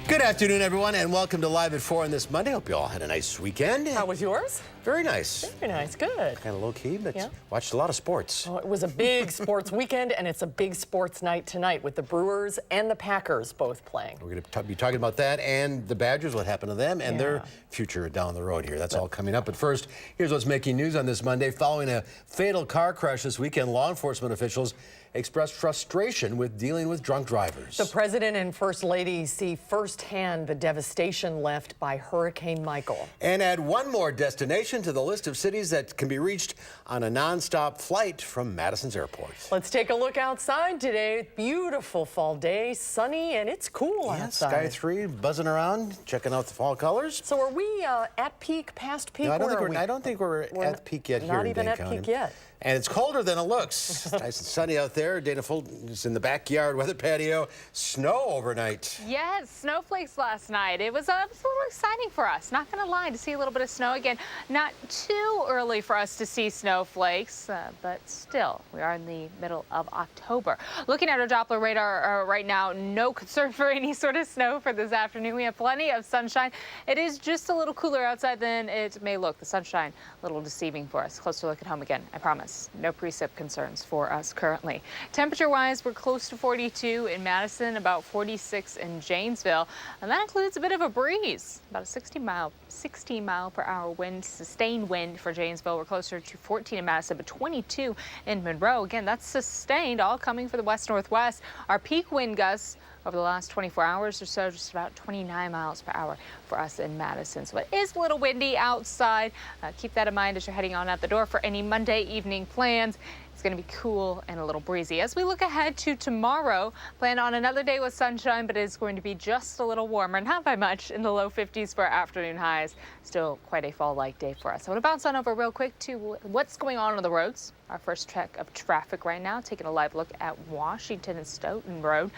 Good afternoon, everyone, and welcome to Live at 4 on this Monday. Hope you all had a nice weekend. How was yours? Very nice. Very nice, good. Kind of low-key, but watched a lot of sports. Well, it was a big sports weekend, and it's a big sports night tonight with the Brewers and the Packers both playing. We're going to be talking about that and the Badgers, what happened to them, and their future down the road here. That's all coming up. But first, here's what's making news on this Monday. Following a fatal car crash this weekend, law enforcement officials expressed frustration with dealing with drunk drivers. The President and First Lady see firsthand the devastation left by Hurricane Michael. And add one more destination to the list of cities that can be reached on a nonstop flight from Madison's airport. Let's take a look outside today. Beautiful fall day, sunny, and it's cool outside. Sky 3 buzzing around, checking out the fall colors. So are we at peak, past peak? No, I don't think we're at peak yet here in Dane County. Not even at peak yet. And it's colder than it looks. Nice and sunny out there. Dana Full is in the backyard weather patio. Snow overnight. Yes, snowflakes last night. It was a little exciting for us. Not going to lie, to see a little bit of snow again. Not too early for us to see snowflakes, but still, we are in the middle of October. Looking at our Doppler radar right now, no concern for any sort of snow for this afternoon. We have plenty of sunshine. It is just a little cooler outside than it may look. The sunshine, a little deceiving for us. Closer look at home again, I promise. No precip concerns for us currently. Temperature-wise, we're close to 42 in Madison, about 46 in Janesville, and that includes a bit of a breeze, about a 16 mile per hour wind, sustained wind for Janesville. We're closer to 14 in Madison, but 22 in Monroe. Again, that's sustained, all coming for the west-northwest. Our peak wind gusts over the last 24 hours or so, just about 29 miles per hour for us in Madison. So it is a little windy outside. Keep that in mind as you're heading on out the door for any Monday evening plans. It's going to be cool and a little breezy. As we look ahead to tomorrow, plan on another day with sunshine, but it's going to be just a little warmer, not by much, in the low 50s for afternoon highs. Still quite a fall-like day for us. I want to bounce on over real quick to what's going on the roads. Our first check of traffic right now, taking a live look at Washington and Stoughton Road.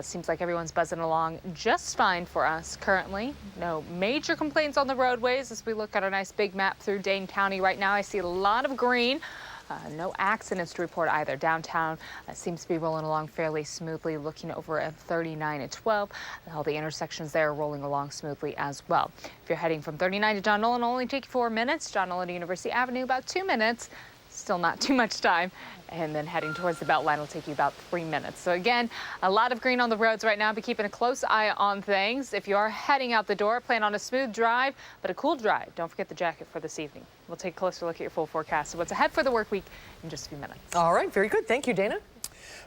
Seems like everyone's buzzing along just fine for us currently. No major complaints on the roadways as we look at our nice big map through Dane County right now. I see a lot of green. No accidents to report either. Downtown seems to be rolling along fairly smoothly, looking over at 39 and 12. All the intersections there are rolling along smoothly as well. If you're heading from 39 to John Nolan, it'll only take you 4 minutes. John Nolan to University Avenue, about 2 minutes. Still not too much time. And then heading towards the Beltline will take you about 3 minutes. So again, a lot of green on the roads right now, but keeping a close eye on things. If you are heading out the door, plan on a smooth drive, but a cool drive. Don't forget the jacket for this evening. We'll take a closer look at your full forecast of what's ahead for the work week in just a few minutes. All right, very good. Thank you, Dana.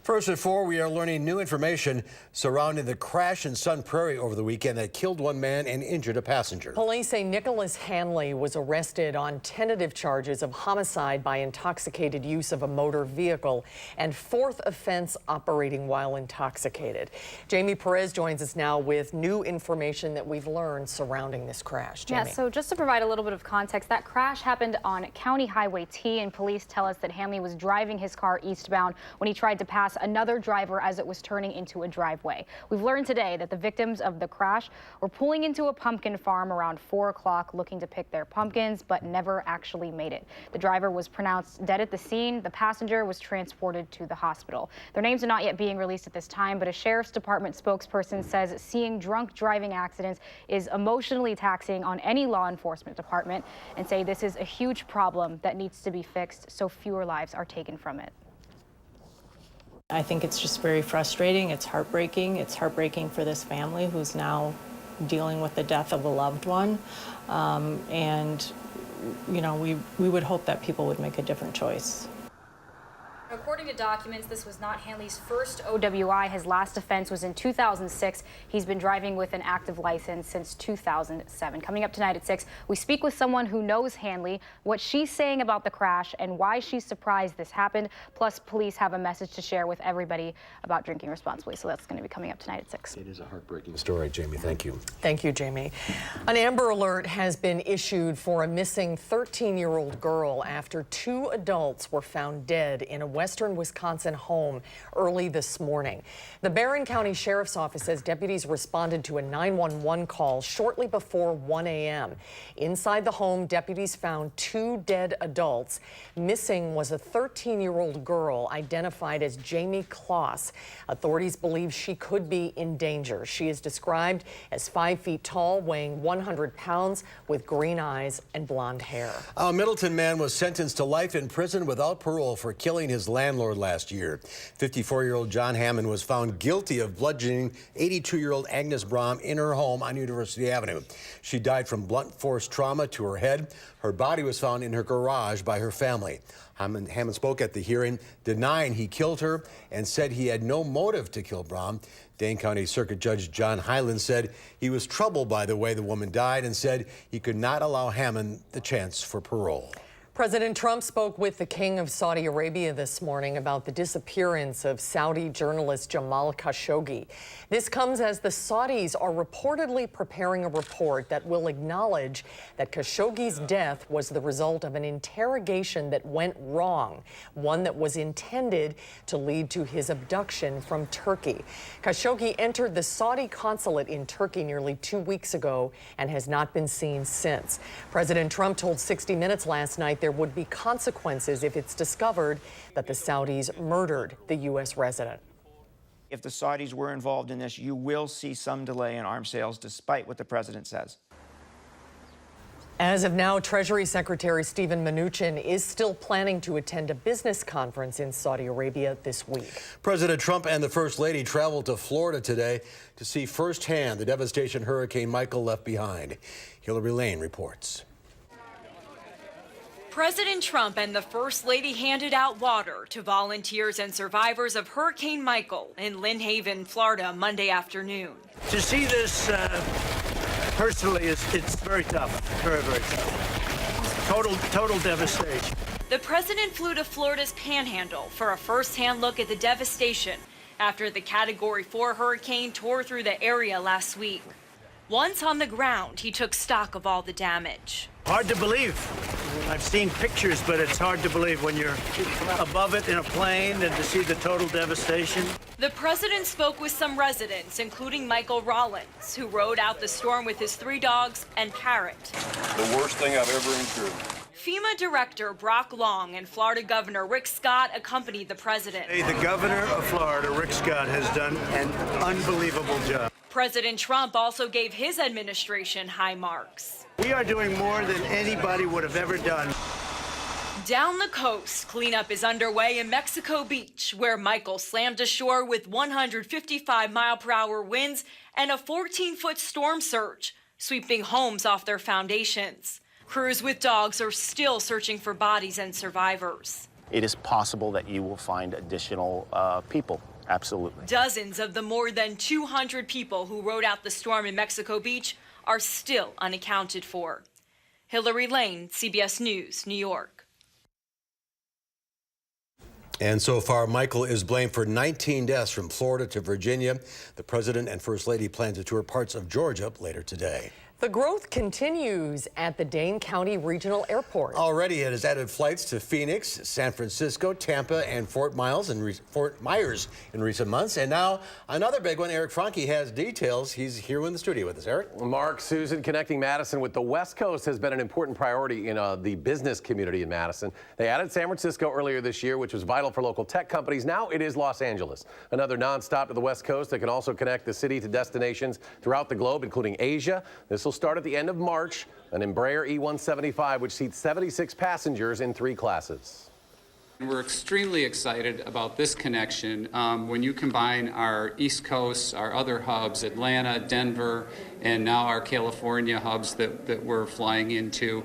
First at 4, we are learning new information surrounding the crash in Sun Prairie over the weekend that killed one man and injured a passenger. Police say Nicholas Hanley was arrested on tentative charges of homicide by intoxicated use of a motor vehicle and fourth offense operating while intoxicated. Jamie Perez joins us now with new information that we've learned surrounding this crash. Jamie. Yeah, so just to provide a little bit of context, that crash happened on County Highway T, and police tell us that Hanley was driving his car eastbound when he tried to pass another driver as it was turning into a driveway. We've learned today that the victims of the crash were pulling into a pumpkin farm around 4 o'clock looking to pick their pumpkins, but never actually made it. The driver was pronounced dead at the scene. The passenger was transported to the hospital. Their names are not yet being released at this time, but a sheriff's department spokesperson says seeing drunk driving accidents is emotionally taxing on any law enforcement department, and say this is a huge problem that needs to be fixed so fewer lives are taken from it. I think it's just very frustrating. It's heartbreaking. It's heartbreaking for this family who's now dealing with the death of a loved one. And, you know, we would hope that people would make a different choice. According to documents, this was not Hanley's first OWI. His last offense was in 2006. He's been driving with an active license since 2007. Coming up tonight at 6, we speak with someone who knows Hanley, what she's saying about the crash, and why she's surprised this happened. Plus, police have a message to share with everybody about drinking responsibly. So that's going to be coming up tonight at 6. It is a heartbreaking story, Jamie. Thank you. Thank you, Jamie. An Amber Alert has been issued for a missing 13-year-old girl after 2 adults were found dead in a western Wisconsin home early this morning. The Barron County Sheriff's Office says deputies responded to a 911 call shortly before 1 a.m. Inside the home, deputies found 2 dead adults. Missing was a 13-year-old girl identified as Jamie Kloss. Authorities believe she could be in danger. She is described as 5 feet tall, weighing 100 pounds, with green eyes and blonde hair. A Middleton man was sentenced to life in prison without parole for killing his landlord last year. 54-year-old John Hammond was found guilty of bludgeoning 82-year-old Agnes Brom in her home on University Avenue. She died from blunt force trauma to her head. Her body was found in her garage by her family. Hammond spoke at the hearing, denying he killed her and said he had no motive to kill Brom. Dane County Circuit Judge John Hyland said he was troubled by the way the woman died and said he could not allow Hammond the chance for parole. President Trump spoke with the King of Saudi Arabia this morning about the disappearance of Saudi journalist Jamal Khashoggi. This comes as the Saudis are reportedly preparing a report that will acknowledge that Khashoggi's death was the result of an interrogation that went wrong, one that was intended to lead to his abduction from Turkey. Khashoggi entered the Saudi consulate in Turkey nearly 2 weeks ago and has not been seen since. President Trump told 60 Minutes last night there would be consequences if it's discovered that the Saudis murdered the U.S. resident. If the Saudis were involved in this, you will see some delay in arms sales, despite what the president says. As of now, Treasury Secretary Steven Mnuchin is still planning to attend a business conference in Saudi Arabia this week. President Trump and the First Lady traveled to Florida today to see firsthand the devastation Hurricane Michael left behind. Hillary Lane reports. President Trump and the First Lady handed out water to volunteers and survivors of Hurricane Michael in Lynn Haven, Florida, Monday afternoon. To see this personally, it's very tough, very, very tough. Total devastation. The president flew to Florida's Panhandle for a first-hand look at the devastation after the Category 4 hurricane tore through the area last week. Once on the ground, he took stock of all the damage. Hard to believe. I've seen pictures, but it's hard to believe when you're above it in a plane and to see the total devastation. The president spoke with some residents, including Michael Rollins, who rode out the storm with his 3 dogs and parrot. The worst thing I've ever endured. FEMA Director Brock Long and Florida Governor Rick Scott accompanied the president. Hey, the governor of Florida, Rick Scott, has done an unbelievable job. President Trump also gave his administration high marks. We are doing more than anybody would have ever done. Down the coast, cleanup is underway in Mexico Beach, where Michael slammed ashore with 155-mile-per-hour winds and a 14-foot storm surge, sweeping homes off their foundations. Crews with dogs are still searching for bodies and survivors. It is possible that you will find additional people. Absolutely. Dozens of the more than 200 people who rode out the storm in Mexico Beach are still unaccounted for. Hillary Lane, CBS News, New York. And so far, Michael is blamed for 19 deaths from Florida to Virginia. The president and First Lady plan to tour parts of Georgia later today. The growth continues at the Dane County Regional Airport. Already it has added flights to Phoenix, San Francisco, Tampa, and Fort Myers in recent months. And now another big one. Eric Franke has details. He's here in the studio with us. Eric? Mark, Susan, connecting Madison with the West Coast has been an important priority in the business community in Madison. They added San Francisco earlier this year, which was vital for local tech companies. Now it is Los Angeles, another nonstop to the West Coast that can also connect the city to destinations throughout the globe, including Asia. This will start at the end of March, an Embraer E175, which seats 76 passengers in 3 classes. We're extremely excited about this connection. When you combine our East Coast, our other hubs, Atlanta, Denver, and now our California hubs that we're flying into,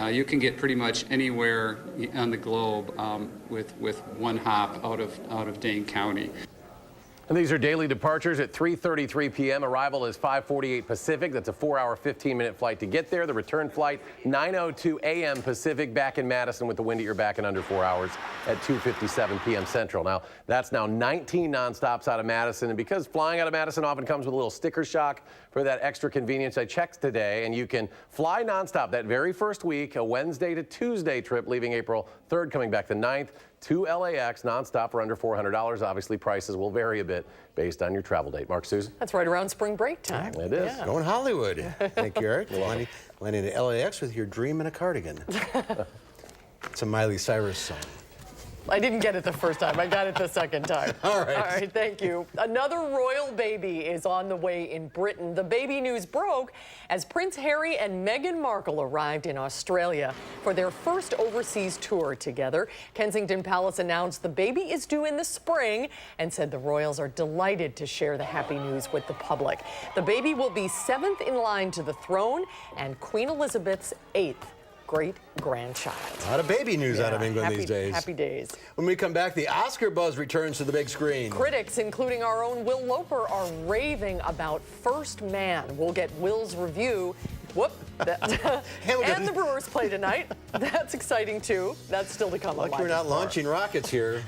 you can get pretty much anywhere on the globe with one hop out of Dane County. And these are daily departures at 3:33 p.m. Arrival is 5:48 Pacific. That's a 4-hour, 15-minute flight to get there. The return flight, 9:02 a.m. Pacific, back in Madison with the wind at your back in under 4 hours at 2:57 p.m. Central. Now, that's now 19 nonstops out of Madison. And because flying out of Madison often comes with a little sticker shock for that extra convenience, I checked today, and you can fly nonstop that very first week, a Wednesday to Tuesday trip leaving April 3rd, coming back the 9th. to LAX nonstop for under $400. Obviously, prices will vary a bit based on your travel date. Mark, Susan? That's right around spring break time. It is. Yeah. Going Hollywood. Thank you, Eric. Landing at LAX with your dream in a cardigan. It's a Miley Cyrus song. I didn't get it the first time. I got it the second time. All right. All right, thank you. Another royal baby is on the way in Britain. The baby news broke as Prince Harry and Meghan Markle arrived in Australia for their first overseas tour together. Kensington Palace announced the baby is due in the spring and said the royals are delighted to share the happy news with the public. The baby will be 7th in line to the throne and Queen Elizabeth's 8th great-grandchild. A lot of baby news out of England these days. Happy days. When we come back, the Oscar buzz returns to the big screen. Critics, including our own Will Loper, are raving about First Man. We'll get Will's review. Whoop. And the Brewers play tonight. That's exciting, too. That's still to come. Like we're not launching rockets here.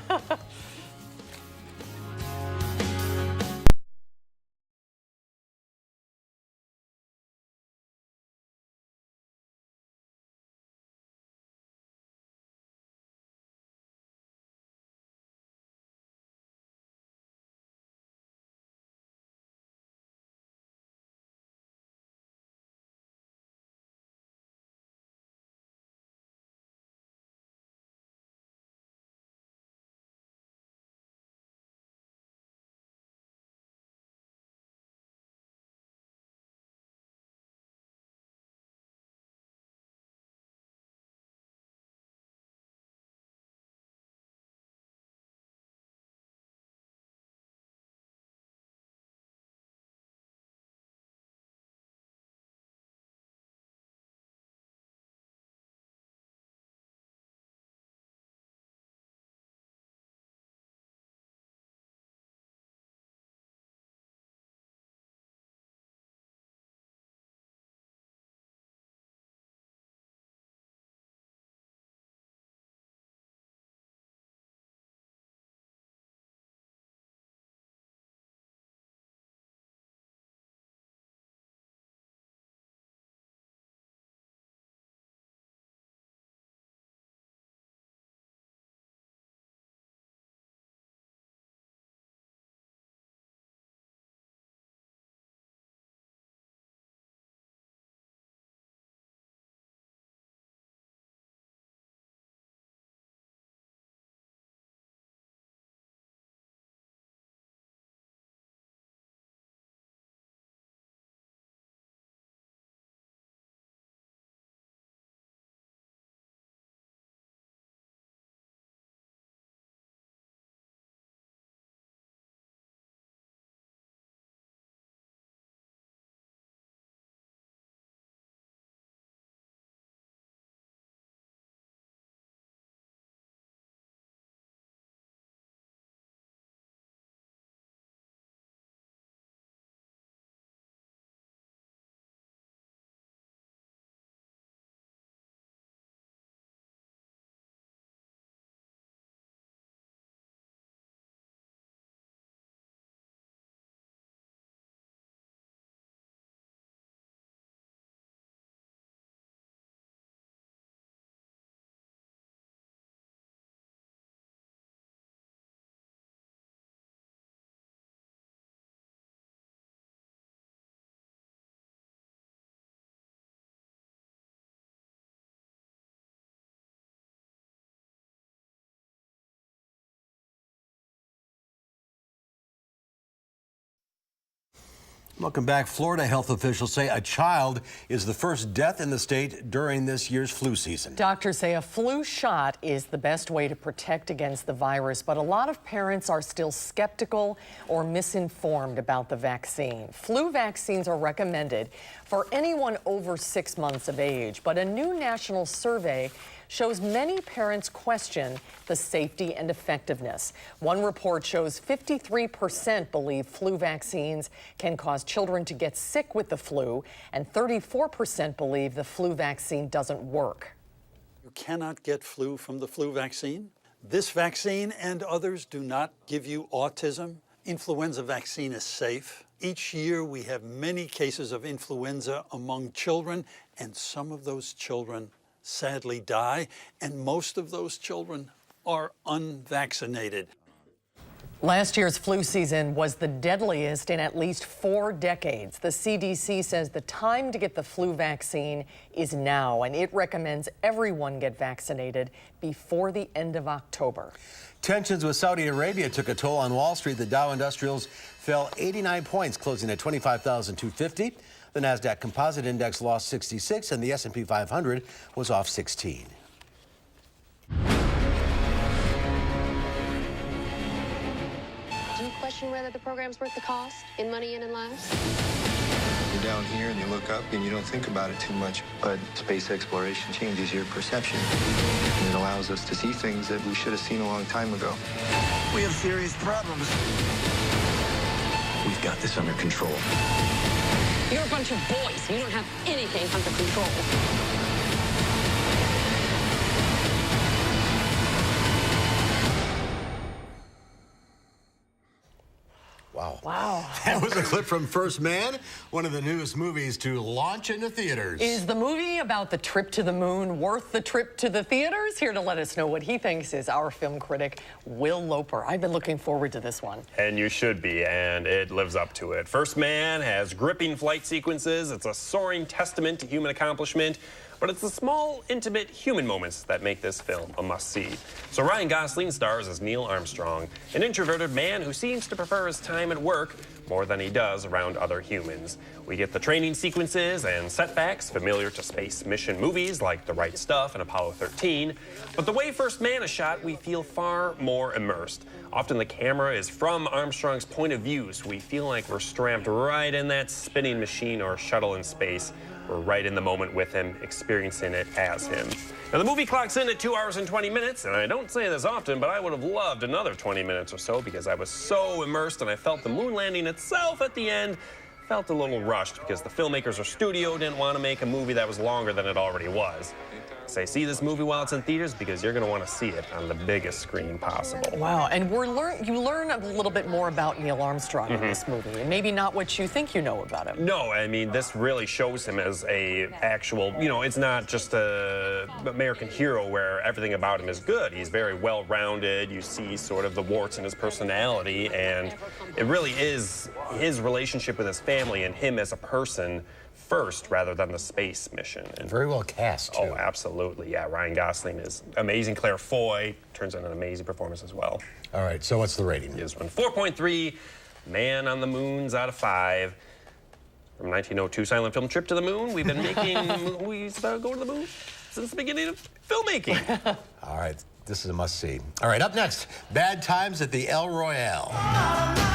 Welcome back. Florida health officials say a child is the first death in the state during this year's flu season. Doctors say a flu shot is the best way to protect against the virus, but a lot of parents are still skeptical or misinformed about the vaccine. Flu vaccines are recommended for anyone over 6 months of age, but a new national survey shows many parents question the safety and effectiveness. One report shows 53% believe flu vaccines can cause children to get sick with the flu, and 34% believe the flu vaccine doesn't work. You cannot get flu from the flu vaccine. This vaccine and others do not give you autism. Influenza vaccine is safe. Each year we have many cases of influenza among children, and some of those children sadly die, and most of those children are unvaccinated. Last year's flu season was the deadliest in at least 4 decades. The CDC says the time to get the flu vaccine is now, and it recommends everyone get vaccinated before the end of October. Tensions with Saudi Arabia took a toll on Wall Street. The Dow Industrials fell 89 points, closing at 25,250. The NASDAQ Composite Index lost 66, and the S&P 500 was off 16. Do you question whether the program's worth the cost in money and in lives? You're down here and you look up and you don't think about it too much, but space exploration changes your perception. And it allows us to see things that we should have seen a long time ago. We have serious problems. We've got this under control. You're a bunch of boys. You don't have anything under control. Wow. Wow. That was a clip from First Man, one of the newest movies to launch into theaters. Is the movie about the trip to the moon worth the trip to the theaters? Here to let us know what he thinks is our film critic, Will Loper. I've been looking forward to this one. And you should be, and it lives up to it. First Man has gripping flight sequences. It's a soaring testament to human accomplishment. But it's the small, intimate human moments that make this film a must-see. So Ryan Gosling stars as Neil Armstrong, an introverted man who seems to prefer his time at work more than he does around other humans. We get the training sequences and setbacks familiar to space mission movies like The Right Stuff and Apollo 13. But the way First Man is shot, we feel far more immersed. Often the camera is from Armstrong's point of view, so we feel like we're strapped right in that spinning machine or shuttle in space. We're right in the moment with him, experiencing it as him. Now, the movie clocks in at 2 hours and 20 minutes, and I don't say this often, but I would have loved another 20 minutes or so because I was so immersed and I felt the moon landing itself at the end felt a little rushed because the filmmakers or studio didn't want to make a movie that was longer than it already was. Say, see this movie while it's in theaters because you're going to want to see it on the biggest screen possible. Wow, and you learn a little bit more about Neil Armstrong in this movie, and maybe not what you think you know about him. No, I mean, this really shows him as a actual, it's not just a American hero where everything about him is good. He's very well-rounded. You see sort of the warts in his personality, and it really is his relationship with his family and him as a person first rather than the space mission. And very well cast, too. Oh, absolutely. Yeah, Ryan Gosling is amazing. Claire Foy turns in an amazing performance as well. All right, so what's the rating? This one, 4.3, Man on the Moon's out of 5. From 1902 silent film Trip to the Moon, we've been making movies about going to the moon since the beginning of filmmaking. All right, this is a must-see. All right, up next, Bad Times at the El Royale.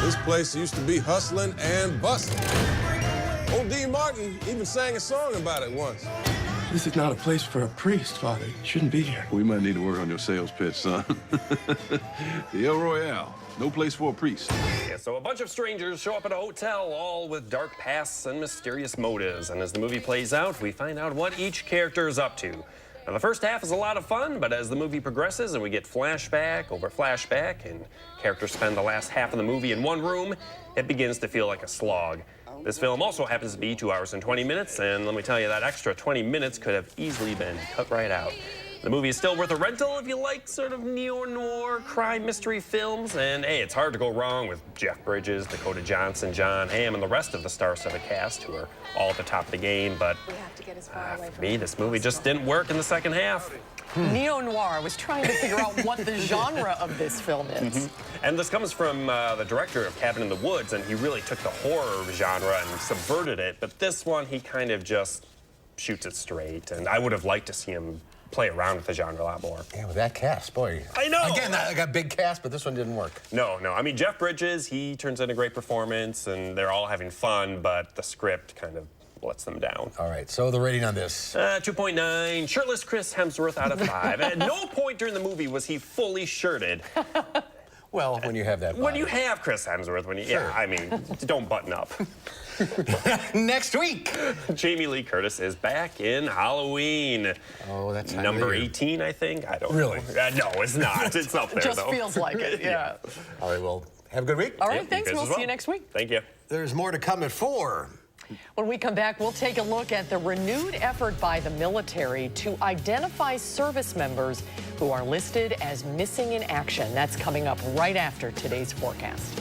This place used to be hustling and bustling. Old Dean Martin even sang a song about it once. This is not a place for a priest, Father. You shouldn't be here. We might need to work on your sales pitch, son. The El Royale, no place for a priest. Yeah, so a bunch of strangers show up at a hotel, all with dark pasts and mysterious motives. And as the movie plays out, we find out what each character is up to. Now, the first half is a lot of fun, but as the movie progresses and we get flashback over flashback and characters spend the last half of the movie in one room, it begins to feel like a slog. This film also happens to be 2 hours and 20 minutes, and let me tell you, that extra 20 minutes could have easily been cut right out. The movie is still worth a rental if you like sort of neo-noir crime mystery films, and hey, it's hard to go wrong with Jeff Bridges, Dakota Johnson, John Hamm, and the rest of the star-studded cast who are all at the top of the game, but for me, this movie just didn't work in the second half. Neo-noir. I was trying to figure out what the genre of this film is. And this comes from the director of Cabin in the Woods, and he really took the horror genre and subverted it. But this one, he kind of just shoots it straight. And I would have liked to see him play around with the genre a lot more. Yeah, with that cast, boy. I know. Again, I got big cast, but this one didn't work. No. I mean, Jeff Bridges, he turns in a great performance, and they're all having fun, but the script kind of lets them down. All right, so the rating on this? 2.9, shirtless Chris Hemsworth out of 5. At no point during the movie was he fully shirted. Well, when you have that body. When you have Chris Hemsworth, yeah, I mean, don't button up. Next week, Jamie Lee Curtis is back in Halloween. Oh, that's number 18, I think. I don't really know. No, it's not. It's up there, It just though. feels like it, yeah. All right, well, have a good week. All right, thanks. We'll see you next week. Thank you. There's more to come at 4. When we come back, we'll take a look at the renewed effort by the military to identify service members who are listed as missing in action. That's coming up right after today's forecast.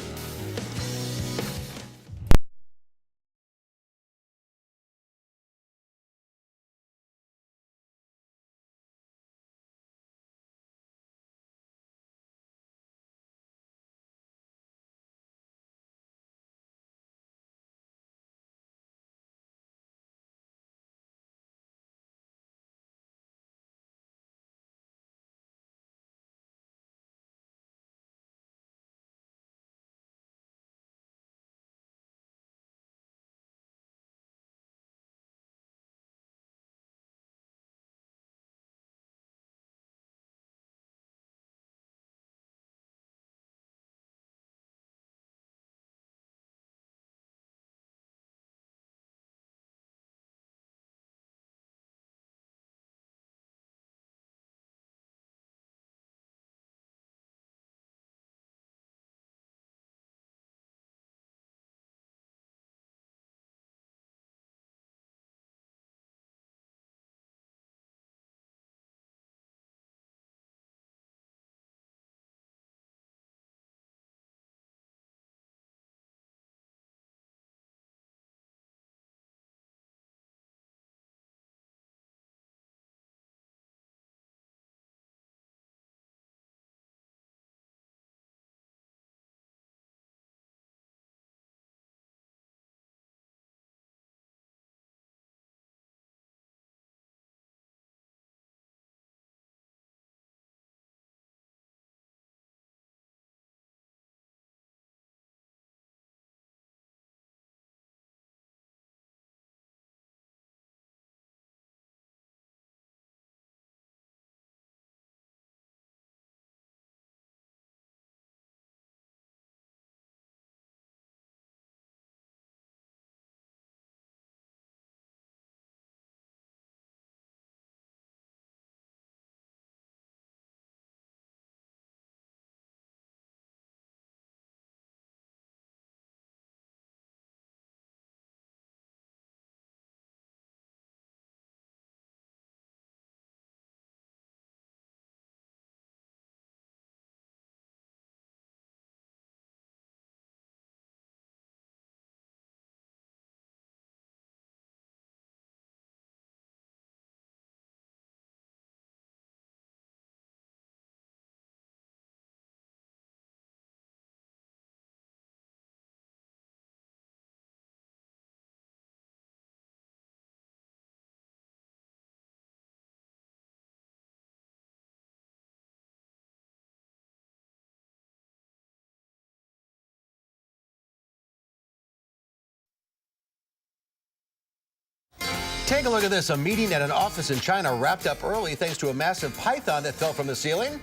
Take a look at this. A meeting at an office in China wrapped up early thanks to a massive python that fell from the ceiling.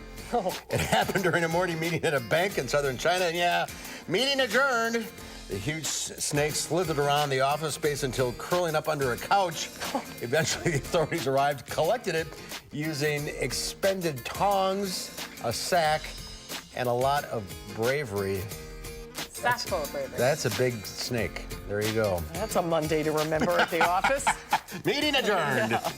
It happened during a morning meeting at a bank in southern China. And yeah, meeting adjourned. The huge snake slithered around the office space until curling up under a couch. Eventually, the authorities arrived, collected it using expended tongs, a sack, and a lot of bravery. Sack full of bravery. That's a big snake. There you go. That's a Monday to remember at the office. Meeting adjourned. Yeah.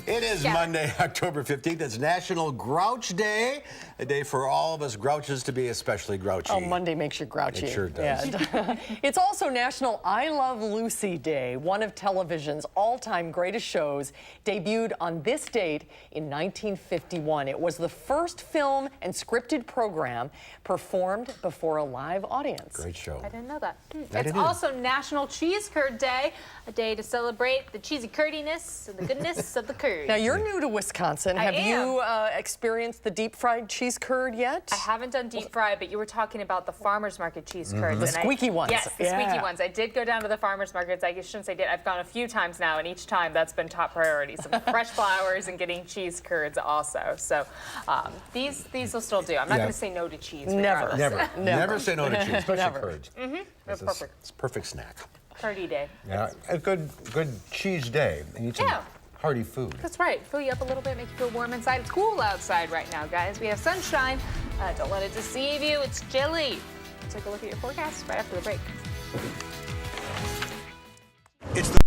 It is Monday, October 15th. It's National Grouch Day, a day for all of us grouches to be especially grouchy. Oh, Monday makes you grouchy. It sure does. Yeah. It's also National I Love Lucy Day, one of television's all-time greatest shows, debuted on this date in 1951. It was the first film and scripted program performed before a live audience. Great show. I didn't know that. It's also National Cheese Curd Day, a day to celebrate the cheesy curdiness and the goodness of the curd. Now, you're new to Wisconsin. Have you experienced the deep-fried cheese curd yet? I haven't done deep fried, but you were talking about the farmer's market cheese curds. The squeaky ones. Yes, the squeaky ones. I did go down to the farmer's markets. I shouldn't say did. I've gone a few times now, and each time that's been top priority. Some fresh flowers and getting cheese curds also. So these will still do. I'm not going to say no to cheese. Never. Never say no to cheese, especially curds. It's perfect. It's a perfect snack. Curdy day. Yeah, a good cheese day. And eat some hearty food. That's right. Fill you up a little bit, make you feel warm inside. It's cool outside right now, guys. We have sunshine. Don't let it deceive you. It's chilly. Take a look at your forecast right after the break. It's the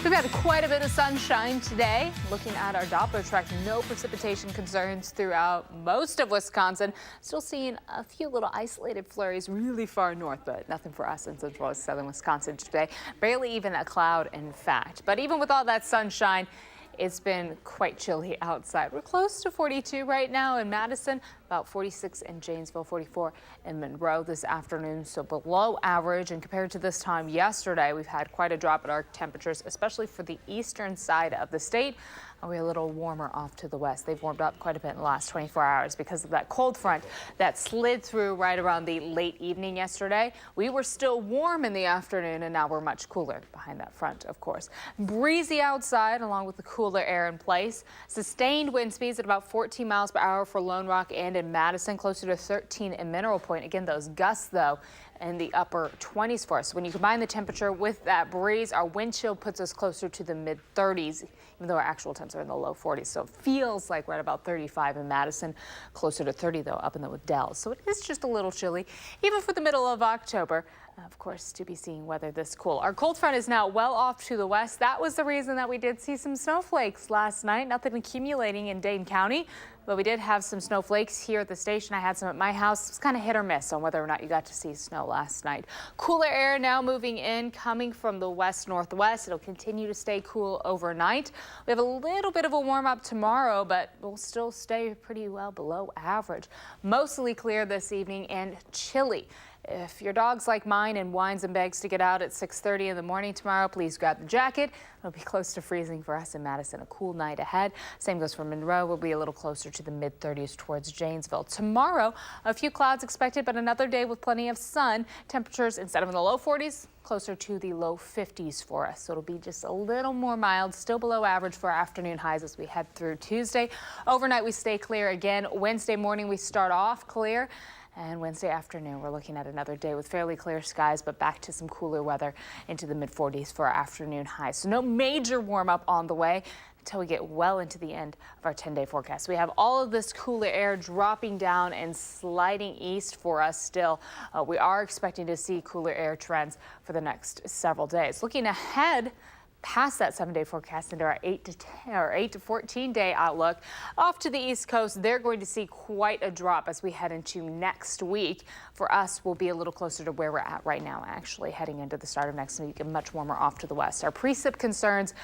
We've had quite a bit of sunshine today. Looking at our Doppler track, no precipitation concerns throughout most of Wisconsin. Still seeing a few little isolated flurries really far north, but nothing for us in central or southern Wisconsin today. Barely even a cloud, in fact. But even with all that sunshine, it's been quite chilly outside. We're close to 42 right now in Madison, about 46 in Janesville, 44 in Monroe this afternoon, so below average. And compared to this time yesterday, we've had quite a drop in our temperatures, especially for the eastern side of the state. We're a little warmer off to the west. They've warmed up quite a bit in the last 24 hours because of that cold front that slid through right around the late evening yesterday. We were still warm in the afternoon, and now we're much cooler behind that front, of course. Breezy outside along with the cooler air in place. Sustained wind speeds at about 14 miles per hour for Lone Rock and in Madison, closer to 13 in Mineral Point. Again, those gusts, though, in the upper 20s for us. When you combine the temperature with that breeze, our wind chill puts us closer to the mid 30s, even though our actual temps are in the low 40s. So it feels like we're at about 35 in Madison, closer to 30 though up in the Dells. So it is just a little chilly, even for the middle of October. Of course, to be seeing weather this cool. Our cold front is now well off to the west. That was the reason that we did see some snowflakes last night. Nothing accumulating in Dane County, but we did have some snowflakes here at the station. I had some at my house. It's kind of hit or miss on whether or not you got to see snow last night. Cooler air now moving in, coming from the west-northwest. It'll continue to stay cool overnight. We have a little bit of a warm up tomorrow, but we'll still stay pretty well below average. Mostly clear this evening and chilly. If your dog's like mine and whines and begs to get out at 6:30 in the morning tomorrow, please grab the jacket. It'll be close to freezing for us in Madison. A cool night ahead. Same goes for Monroe. We'll be a little closer to the mid 30s towards Janesville. Tomorrow, a few clouds expected, but another day with plenty of sun. Temperatures instead of in the low 40s, closer to the low 50s for us. So it'll be just a little more mild, still below average for our afternoon highs as we head through Tuesday. Overnight, we stay clear again. Wednesday morning, we start off clear. And Wednesday afternoon, we're looking at another day with fairly clear skies, but back to some cooler weather into the mid-40s for our afternoon highs. So no major warm up on the way until we get well into the end of our 10-day forecast. We have all of this cooler air dropping down and sliding east for us still. We are expecting to see cooler air trends for the next several days. Looking ahead past that 7-day forecast into our 8 to 14 day outlook off to the East Coast, they're going to see quite a drop as we head into next week. For us, we'll be a little closer to where we're at right now, actually heading into the start of next week and much warmer off to the west. Our precip concerns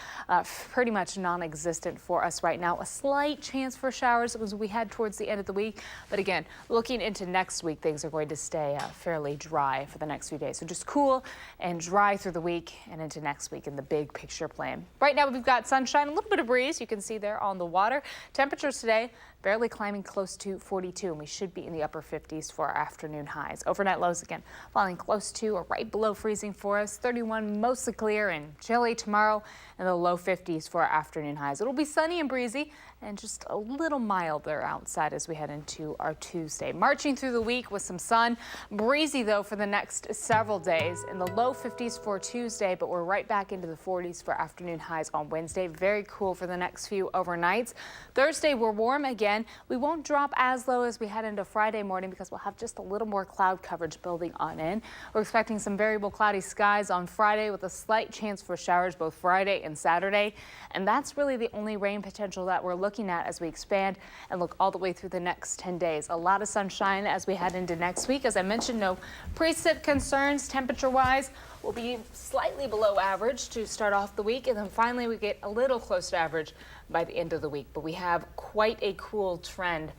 pretty much non-existent for us right now. A slight chance for showers as we head towards the end of the week, but again, looking into next week, things are going to stay fairly dry for the next few days. So just cool and dry through the week and into next week in the big picture plan. Right now we've got sunshine, a little bit of breeze. You can see there on the water. Temperatures today barely climbing close to 42, and we should be in the upper 50s for our afternoon highs. Overnight lows again falling close to or right below freezing for us. 31 mostly clear and chilly tomorrow, and the low 50s for our afternoon highs. It'll be sunny and breezy and just a little milder outside as we head into our Tuesday. Marching through the week with some sun. Breezy though for the next several days, in the low 50s for Tuesday, but we're right back into the 40s for afternoon highs on Wednesday. Very cool for the next few overnights. Thursday we're warm again. We won't drop as low as we head into Friday morning because we'll have just a little more cloud coverage building on in. We're expecting some variable cloudy skies on Friday with a slight chance for showers both Friday and Saturday. And that's really the only rain potential that we're looking at as we expand and look all the way through the next 10 days. A lot of sunshine as we head into next week. As I mentioned, no precip concerns temperature-wise. We'll be slightly below average to start off the week, and then finally we get a little close to average by the end of the week. But we have quite a cool trend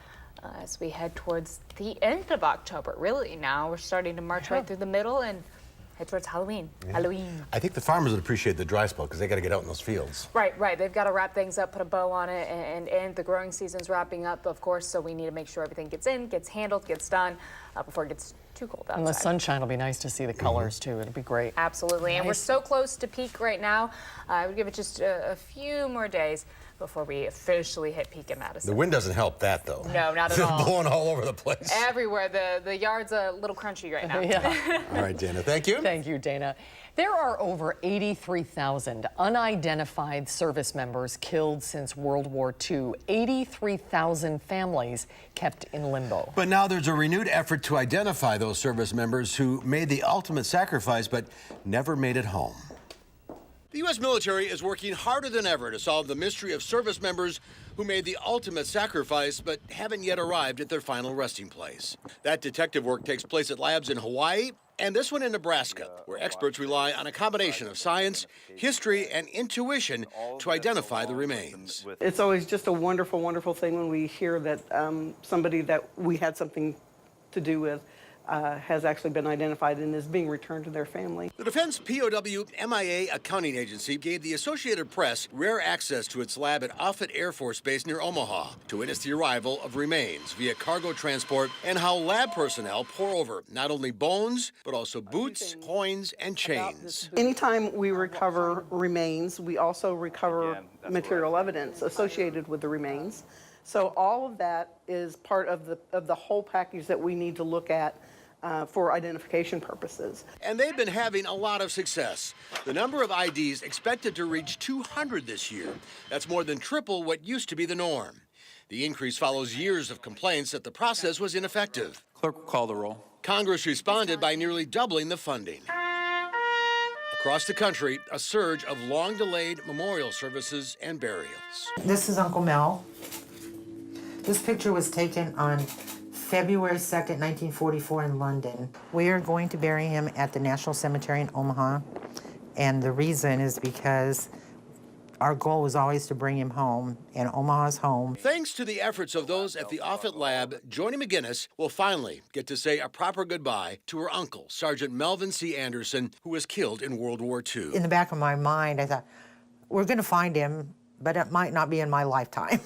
as we head towards the end of October. Really now we're starting to march right through the middle and head towards Halloween. Halloween. I think the farmers would appreciate the dry spell because they got to get out in those fields. Right. They've got to wrap things up, put a bow on it, and the growing season's wrapping up, of course, so we need to make sure everything gets in, gets handled, gets done before it gets too cold outside. And the sunshine will be nice to see the colors, too. It'll be great. Absolutely. Nice. And we're so close to peak right now. I would give it just a few more days before we officially hit peak in Madison. The wind doesn't help that, though. No, not at all. It's blowing all over the place. Everywhere. The yard's a little crunchy right now. Yeah. All right, Dana. Thank you. Thank you, Dana. There are over 83,000 unidentified service members killed since World War II. 83,000 families kept in limbo. But now there's a renewed effort to identify those service members who made the ultimate sacrifice but never made it home. The U.S. military is working harder than ever to solve the mystery of service members who made the ultimate sacrifice but haven't yet arrived at their final resting place. That detective work takes place at labs in Hawaii and this one in Nebraska, where experts rely on a combination of science, history, and intuition to identify the remains. It's always just a wonderful, wonderful thing when we hear that somebody that we had something to do with has actually been identified and is being returned to their family. The Defense POW MIA Accounting Agency gave the Associated Press rare access to its lab at Offutt Air Force Base near Omaha to witness the arrival of remains via cargo transport and how lab personnel pour over not only bones, but also boots, coins, and chains. Anytime we recover remains, we also recover material evidence associated with the remains. So all of that is part of the whole package that we need to look at for identification purposes. And they've been having a lot of success. The number of IDs expected to reach 200 this year. That's more than triple what used to be the norm. The increase follows years of complaints that the process was ineffective. Clerk will call the roll. Congress responded by nearly doubling the funding. Across the country, a surge of long-delayed memorial services and burials. This is Uncle Mel. This picture was taken on February 2nd, 1944 in London. We are going to bury him at the National Cemetery in Omaha, and the reason is because our goal was always to bring him home, and Omaha's home. Thanks to the efforts of those at the Offutt Lab, Joni McGinnis will finally get to say a proper goodbye to her uncle, Sergeant Melvin C. Anderson, who was killed in World War II. In the back of my mind, I thought, we're going to find him, but it might not be in my lifetime.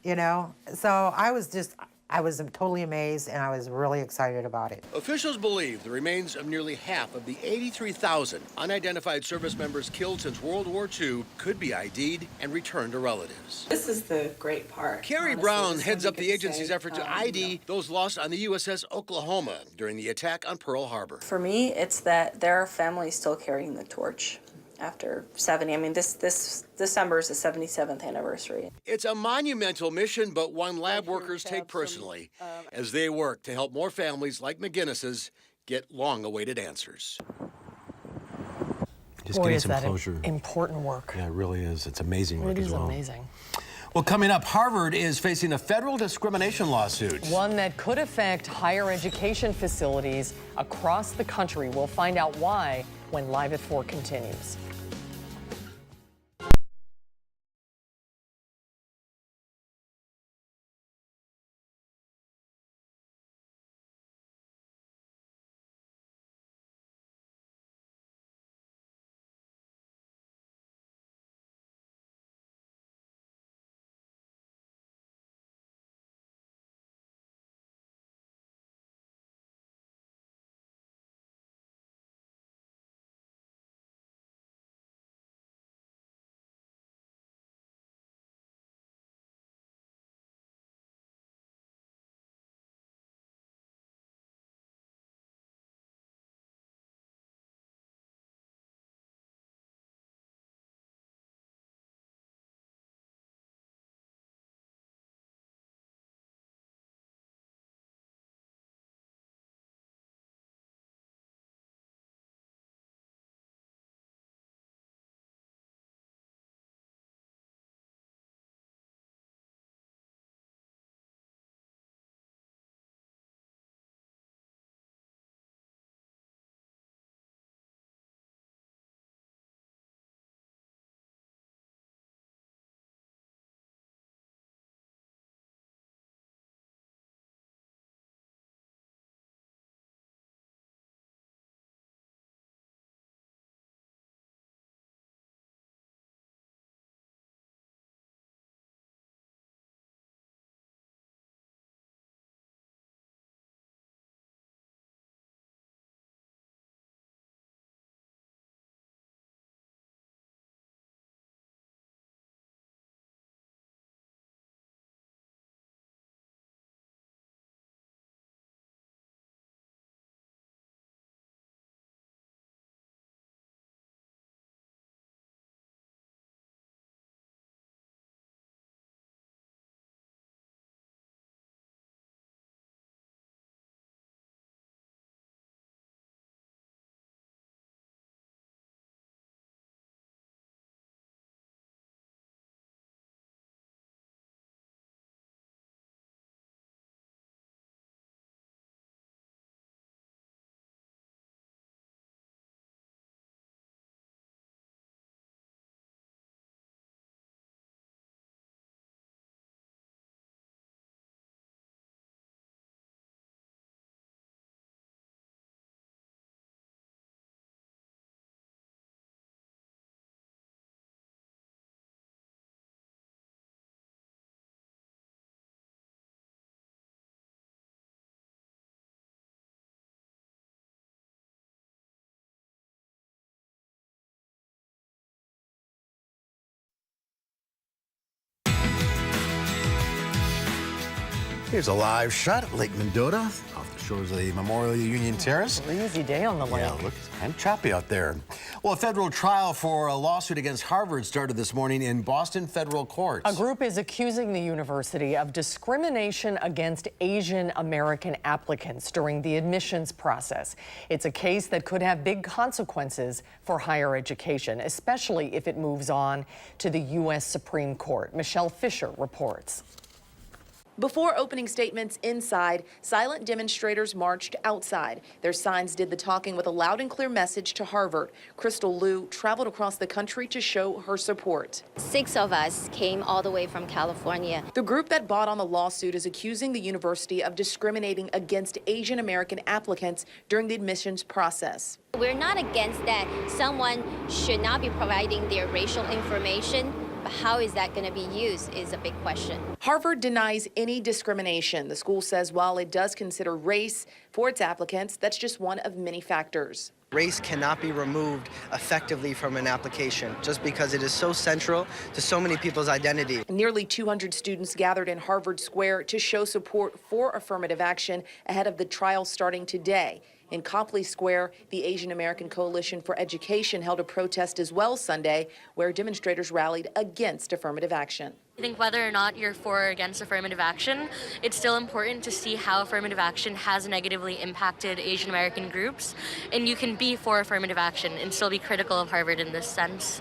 You know, so I was just I was totally amazed, and I was really excited about it. Officials believe the remains of nearly half of the 83,000 unidentified service members killed since World War II could be ID'd and returned to relatives. This is the great part. Carrie honestly. Brown Just heads when up you the could agency's say, effort to ID those lost on the USS Oklahoma during the attack on Pearl Harbor. For me, it's that there are families still carrying the torch after 70. I mean, this December is the 77th anniversary. It's a monumental mission, but one lab workers take personally as they work to help more families like McGinnis's get long-awaited answers. Just Boy, getting is some that closure. Important work. Yeah, it really is. It's amazing work as well. It is amazing. Well, coming up, Harvard is facing a federal discrimination lawsuit. One that could affect higher education facilities across the country. We'll find out why when Live at 4 continues. Here's a live shot at Lake Mendota off the shores of the Memorial Union Terrace. Breezy day on the lake. Yeah, look, it's kind of choppy out there. Well, a federal trial for a lawsuit against Harvard started this morning in Boston federal courts. A group is accusing the university of discrimination against Asian American applicants during the admissions process. It's a case that could have big consequences for higher education, especially if it moves on to the U.S. Supreme Court. Michelle Fisher reports. Before opening statements inside, silent demonstrators marched outside. Their signs did the talking with a loud and clear message to Harvard. Crystal Liu traveled across the country to show her support. 6 of us came all the way from California. The group that brought on the lawsuit is accusing the university of discriminating against Asian American applicants during the admissions process. We're not against that. Someone should not be providing their racial information, but how is that going to be used is a big question. Harvard denies any discrimination. The school says while it does consider race for its applicants, that's just one of many factors. Race cannot be removed effectively from an application just because it is so central to so many people's identity. Nearly 200 students gathered in Harvard Square to show support for affirmative action ahead of the trial starting today. In Copley Square, the Asian American Coalition for Education held a protest as well Sunday, where demonstrators rallied against affirmative action. I think whether or not you're for or against affirmative action, it's still important to see how affirmative action has negatively impacted Asian American groups, and you can be for affirmative action and still be critical of Harvard in this sense.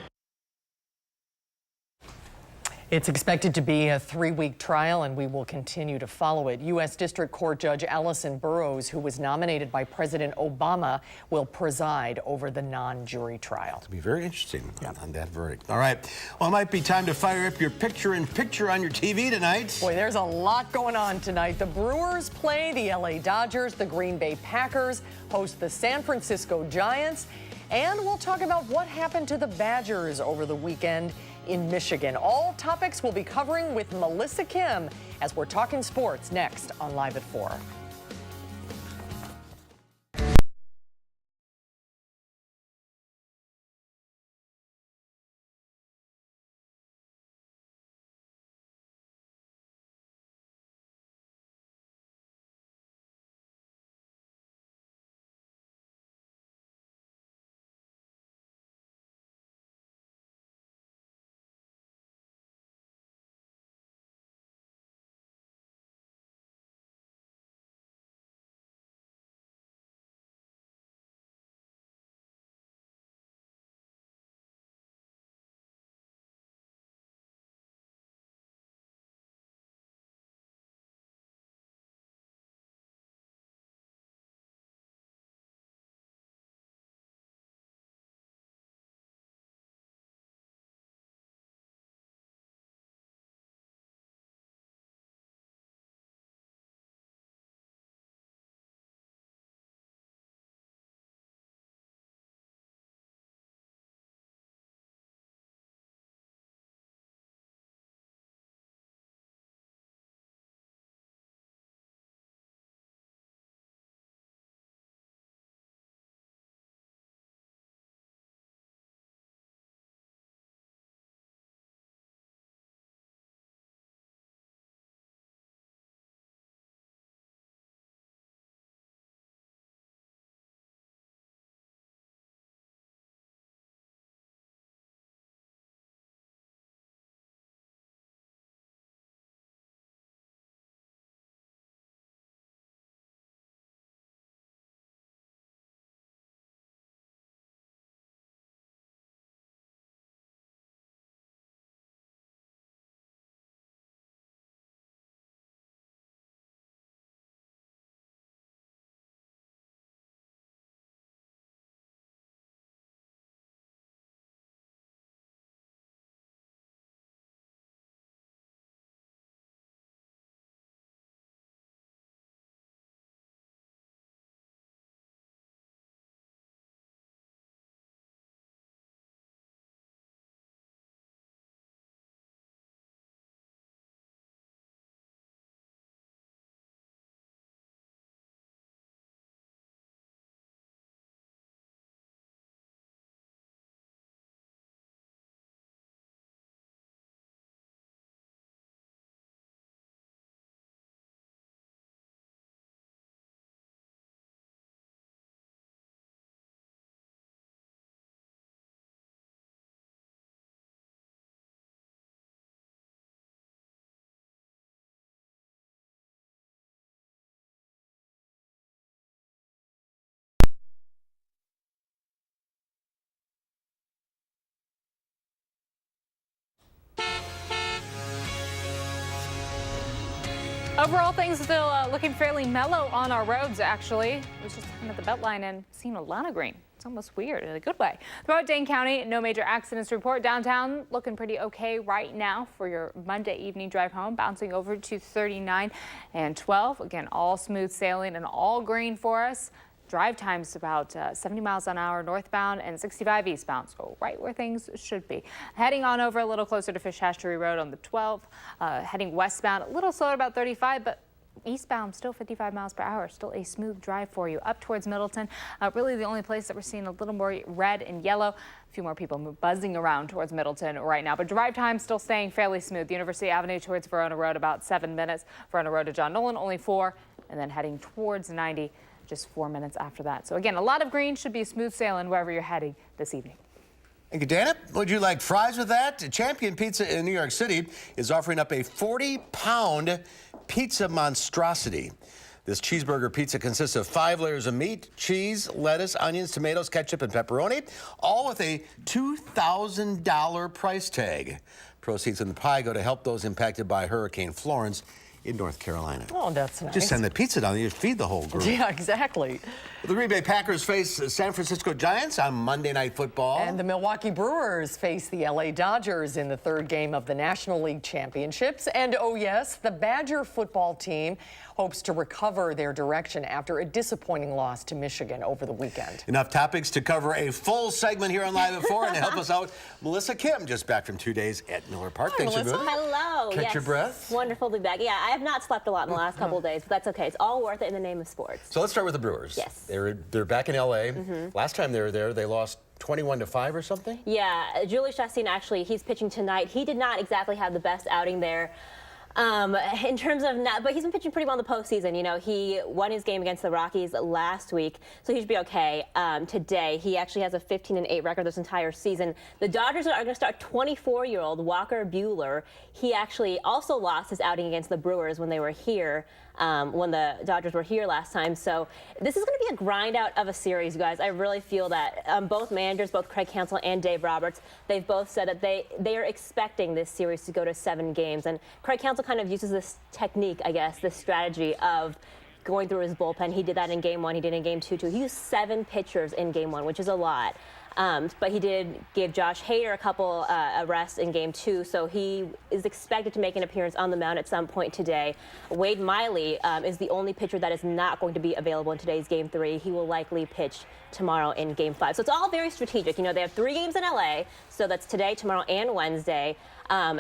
It's expected to be a 3-week trial, and we will continue to follow it. U.S. District Court Judge Allison Burroughs, who was nominated by President Obama, will preside over the non-jury trial. It'll be very interesting on that verdict. All right. Well, it might be time to fire up your picture-in-picture on your TV tonight. Boy, there's a lot going on tonight. The Brewers play the L.A. Dodgers. The Green Bay Packers host the San Francisco Giants. And we'll talk about what happened to the Badgers over the weekend in Michigan. All topics we'll be covering with Melissa Kim as we're talking sports next on Live at 4. Overall, things still looking fairly mellow on our roads, actually. I was just looking at the Beltline and seeing a lot of green. It's almost weird in a good way. Throughout Dane County, no major accidents report. Downtown looking pretty okay right now for your Monday evening drive home, bouncing over to 39 and 12. Again, all smooth sailing and all green for us. Drive time's about 70 miles an hour northbound and 65 eastbound, so right where things should be. Heading on over a little closer to Fish Hatchery Road on the 12th, heading westbound, a little slower, about 35, but eastbound still 55 miles per hour. Still a smooth drive for you up towards Middleton. Really the only place that we're seeing a little more red and yellow. A few more people buzzing around towards Middleton right now, but drive time still staying fairly smooth. University Avenue towards Verona Road about 7 minutes. Verona Road to John Nolan only 4, and then heading towards 90 just 4 minutes after that. So again, a lot of green, should be smooth sailing wherever you're heading this evening. Thank you, Dana. Would you like fries with that? Champion Pizza in New York City is offering up a 40-pound pizza monstrosity. This cheeseburger pizza consists of 5 layers of meat, cheese, lettuce, onions, tomatoes, ketchup, and pepperoni, all with a $2,000 price tag. Proceeds in the pie go to help those impacted by Hurricane Florence in North Carolina. Oh, that's nice. Just send the pizza down there, you feed the whole group. Yeah, exactly. The Green Bay Packers face San Francisco Giants on Monday Night Football. And the Milwaukee Brewers face the LA Dodgers in the 3rd game of the National League Championships. And oh yes, the Badger football team hopes to recover their direction after a disappointing loss to Michigan over the weekend. Enough topics to cover a full segment here on Live at 4. And to help us out, Melissa Kim, just back from 2 days at Miller Park. Hi, Thanks Melissa. for being here. Hello. Catch your breath. Wonderful to be back. Yeah, I have not slept a lot in the last couple of days, but that's okay. It's all worth it in the name of sports. So let's start with the Brewers. Yes. They're back in LA. Last time they were there, they lost 21-5 or something? Yeah, Julie Chastain, actually, he's pitching tonight. He did not exactly have the best outing there. In terms of but he's been pitching pretty well in the postseason. You know, he won his game against the Rockies last week, so he should be okay. Today, he actually has a 15-8 record this entire season. The Dodgers are going to start 24-year-old Walker Buehler. He actually also lost his outing against the Brewers when they were here. When the Dodgers were here last time. So this is going to be a grind out of a series, you guys. I really feel that both managers, both Craig Counsell and Dave Roberts, they've both said that they are expecting this series to go to 7 games. And Craig Counsell kind of uses this technique, I guess, this strategy of going through his bullpen. He did that in Game 1. He did it in Game 2, too. He used 7 pitchers in Game 1, which is a lot. But he did give Josh Hader a couple rests in Game 2, so he is expected to make an appearance on the mound at some point today. Wade Miley is the only pitcher that is not going to be available in today's Game 3. He will likely pitch tomorrow in Game 5. So it's all very strategic. You know, they have 3 games in LA, so that's today, tomorrow, and Wednesday.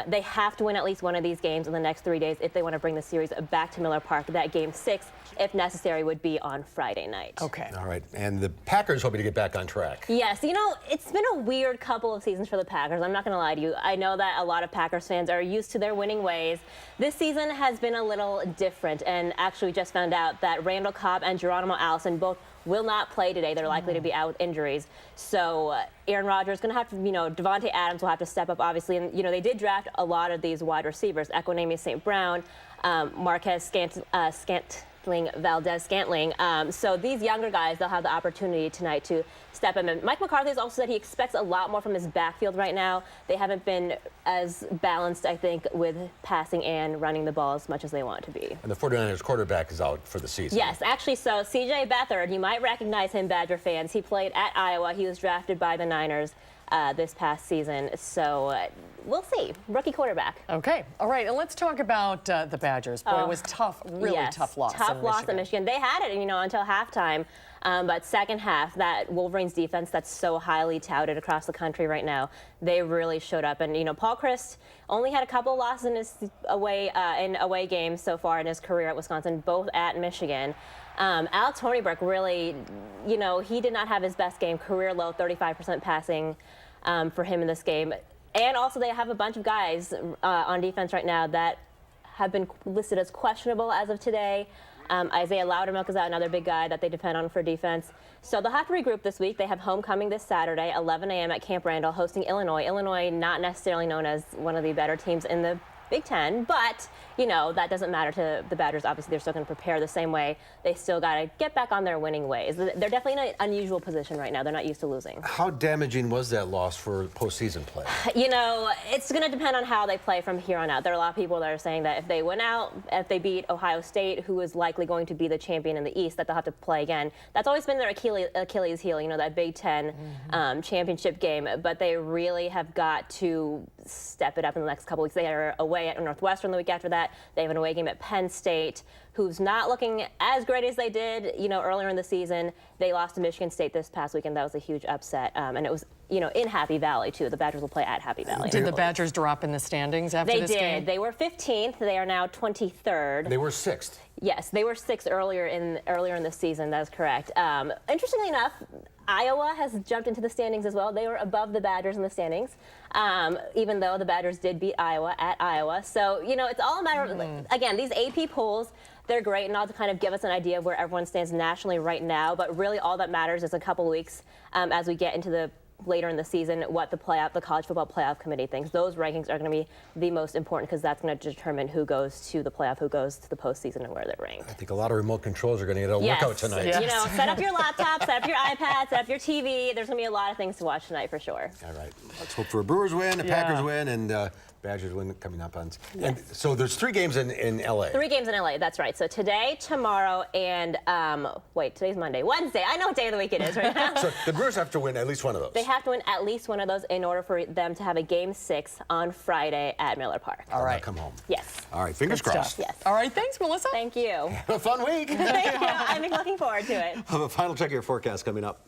They have to win at least one of these games in the next 3 days if they want to bring the series back to Miller Park. That Game 6, if necessary, would be on Friday night. Okay. All right. And the Packers hoping to get back on track. Yes. You know, it's been a weird couple of seasons for the Packers. I'm not going to lie to you. I know that a lot of Packers fans are used to their winning ways. This season has been a little different. And actually, we just found out that Randall Cobb and Geronimo Allison both will not play today. They're likely to be out with injuries. So Aaron Rodgers is going to have to, you know, Devontae Adams will have to step up, obviously. And, you know, they did draft a lot of these wide receivers, Equanimeous St. Brown, Marquez Valdez-Scantling. So these younger guys, they'll have the opportunity tonight to step in. And Mike McCarthy has also said he expects a lot more from his backfield right now. They haven't been as balanced, I think, with passing and running the ball as much as they want to be. And the 49ers quarterback is out for the season. Yes, actually, so C.J. Beathard, you might recognize him, Badger fans. He played at Iowa. He was drafted by the Niners this past season. So we'll see. Rookie quarterback. Okay. All right. And let's talk about the Badgers. Boy, it was tough, really tough loss. Tough loss at Michigan. They had it, you know, until halftime. But second half, that Wolverines defense that's so highly touted across the country right now, they really showed up. And, you know, Paul Chryst only had a couple of losses in his away games so far in his career at Wisconsin, both at Michigan. Alex Hornibrook really, you know, he did not have his best game, career low, 35% passing for him in this game. And also they have a bunch of guys on defense right now that have been listed as questionable as of today. Isaiah Loudermilk is out, another big guy that they depend on for defense. So they'll have to regroup this week. They have homecoming this Saturday, 11 a.m. at Camp Randall, hosting Illinois. Illinois not necessarily known as one of the better teams in the Big Ten, but, you know, that doesn't matter to the Badgers. Obviously, they're still going to prepare the same way. They still got to get back on their winning ways. They're definitely in an unusual position right now. They're not used to losing. How damaging was that loss for postseason play? You know, it's going to depend on how they play from here on out. There are a lot of people that are saying that if they win out, if they beat Ohio State, who is likely going to be the champion in the East, that they'll have to play again. That's always been their Achilles heel, you know, that Big Ten championship game. But they really have got to step it up in the next couple weeks. They are away at Northwestern the week after that. They have an away game at Penn State, who's not looking as great as they did, earlier in the season. They lost to Michigan State this past weekend. That was a huge upset, and it was, in Happy Valley too. The Badgers will play at Happy Valley. Did the Badgers drop in the standings after this game? They did. They were 15th. They are now 23rd. They were 6th. Yes, they were 6th earlier in the season. That is correct. Interestingly enough, Iowa has jumped into the standings as well. They were above the Badgers in the standings, even though the Badgers did beat Iowa at Iowa. So, it's all a matter of, again, these AP polls, they're great and all to kind of give us an idea of where everyone stands nationally right now. But really all that matters is a couple weeks as we get into the later in the season, what the college football playoff committee thinks. Those rankings are going to be the most important because that's going to determine who goes to the playoff, who goes to the postseason, and where they're ranked. I think a lot of remote controls are going to get a workout tonight. Yes. Set up your laptop, set up your iPad, set up your TV. There's going to be a lot of things to watch tonight for sure. All right. Let's hope for a Brewers win, a Packers win, and Badgers win coming up on. And so there's 3 games in L.A. 3 games in L.A., that's right. So today, tomorrow, and today's Monday. Wednesday. I know what day of the week it is right now. So the Brewers have to win at least one of those. They have to win at least one of those in order for them to have a Game 6 on Friday at Miller Park. All right. Come home. Yes. All right. Fingers crossed. Yes. All right. Thanks, Melissa. Thank you. Have a fun week. Thank you. I'm looking forward to it. Have a final check of your forecast coming up.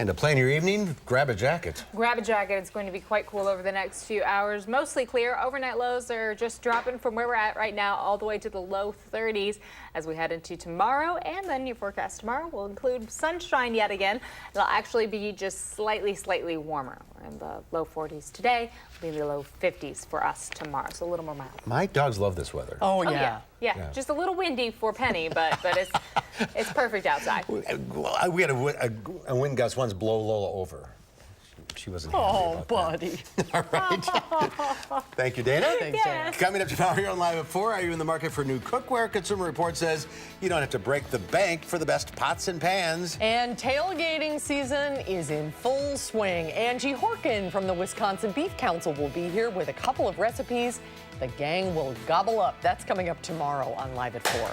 And to plan your evening, grab a jacket. Grab a jacket. It's going to be quite cool over the next few hours. Mostly clear. Overnight lows are just dropping from where we're at right now all the way to the low 30s as we head into tomorrow. And then your forecast tomorrow will include sunshine yet again. It'll actually be just slightly warmer. We're in the low 40s today. It'll be the low 50s for us tomorrow. So a little more mild. My dogs love this weather. Oh, yeah. Yeah, just a little windy for Penny, but it's perfect outside. We had a wind gust once blow Lola over. She wasn't happy about buddy. All right. Thank you, Dana. Thanks, Dana. Coming up tomorrow here on Live at 4, are you in the market for new cookware? Consumer Report says you don't have to break the bank for the best pots and pans. And tailgating season is in full swing. Angie Horkin from the Wisconsin Beef Council will be here with a couple of recipes the gang will gobble up. That's coming up tomorrow on Live at 4.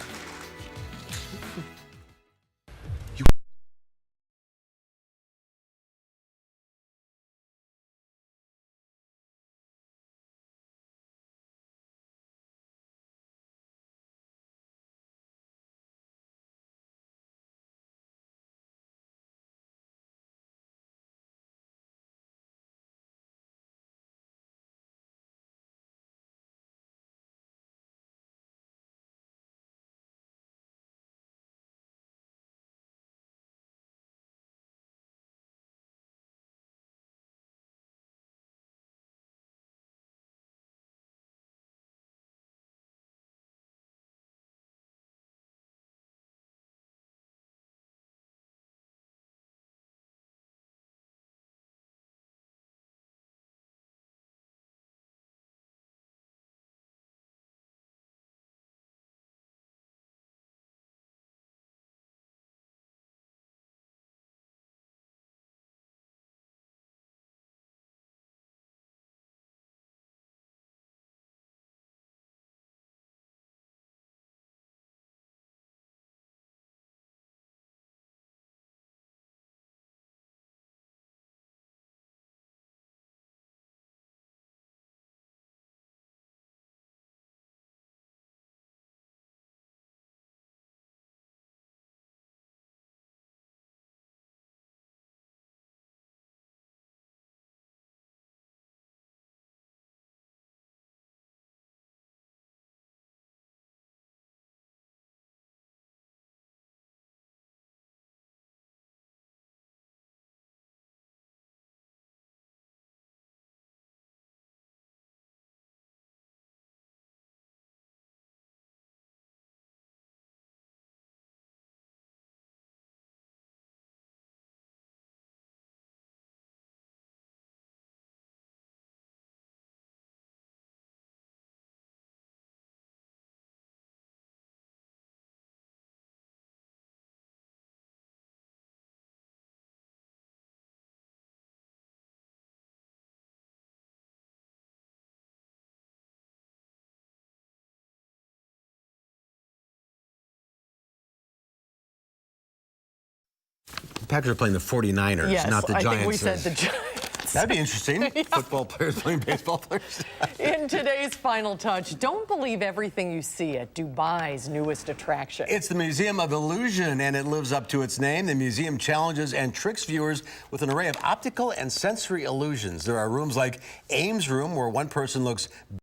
The Packers are playing the 49ers, Yes, not the Giants. I think we said the Giants. That'd be interesting. Football players playing baseball players. In today's Final Touch, don't believe everything you see at Dubai's newest attraction. It's the Museum of Illusion, and it lives up to its name. The museum challenges and tricks viewers with an array of optical and sensory illusions. There are rooms like Ames Room, where one person looks